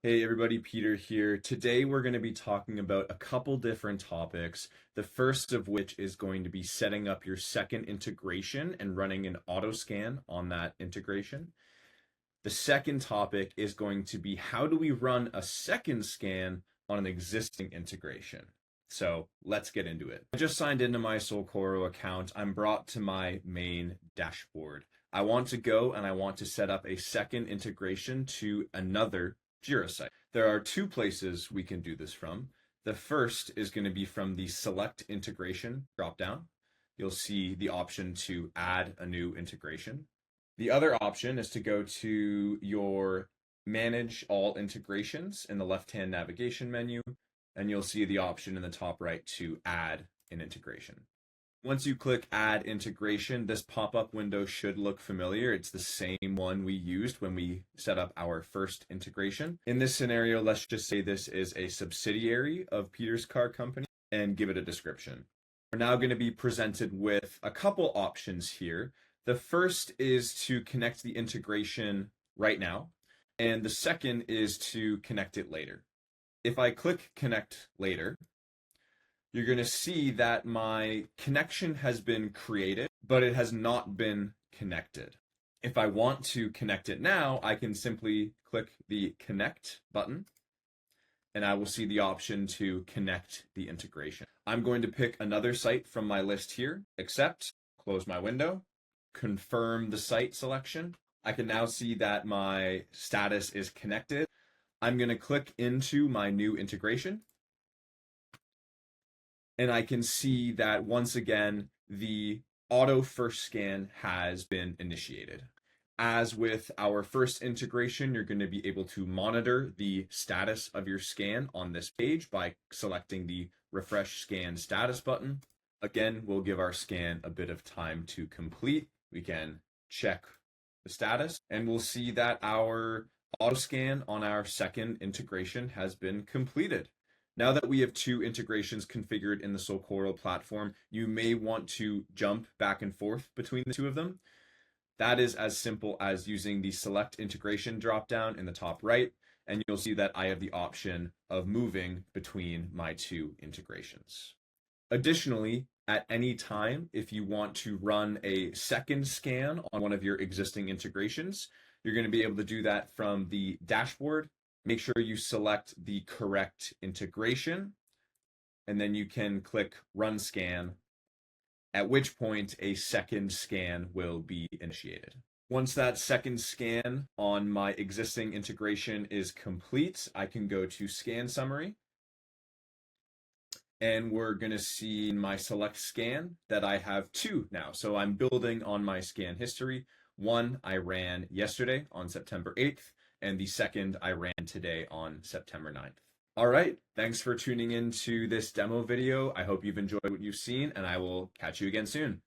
Hey everybody, Peter here. Today we're going to be talking about a couple different topics. The first of which is going to be setting up your second integration and running an auto scan on that integration. The second topic is going to be how do we run a second scan on an existing integration. So let's get into it. I just signed into my Solcoro account. I'm brought to my main dashboard. I want to go and I want to set up a second integration to another Jira site. There are two places we can do this from. The first is going to be from the Select Integration dropdown. You'll see the option to add a new integration. The other option is to go to your Manage All Integrations in the left-hand navigation menu, and you'll see the option in the top right to add an integration. Once you click Add Integration, this pop-up window should look familiar. It's the same one we used when we set up our first integration. In this scenario, let's just say this is a subsidiary of Peter's Car Company and give it a description. We're now going to be presented with a couple options here. The first is to connect the integration right now, and the second is to connect it later. If I click Connect Later, you're going to see that my connection has been created, but it has not been connected. If I want to connect it now, I can simply click the Connect button, and I will see the option to connect the integration. I'm going to pick another site from my list here, Accept, close my window, confirm the site selection. I can now see that my status is connected. I'm going to click into my new integration, and I can see that once again, the auto first scan has been initiated. As with our first integration, you're going to be able to monitor the status of your scan on this page by selecting the Refresh Scan Status button. Again, we'll give our scan a bit of time to complete. We can check the status, and we'll see that our auto scan on our second integration has been completed. Now that we have two integrations configured in the Solcoro platform, you may want to jump back and forth between the two of them. That is as simple as using the Select Integration dropdown in the top right, and you'll see that I have the option of moving between my two integrations. Additionally, at any time, if you want to run a second scan on one of your existing integrations, you're going to be able to do that from the dashboard. Make sure you select the correct integration, and then you can click Run Scan, at which point a second scan will be initiated. Once that second scan on my existing integration is complete, I can go to Scan Summary, and we're going to see in my Select Scan that I have two now. So I'm building on my scan history. One I ran yesterday on September 8th, and the second I ran today on September 9th. All right, thanks for tuning in to this demo video. I hope you've enjoyed what you've seen, and I will catch you again soon.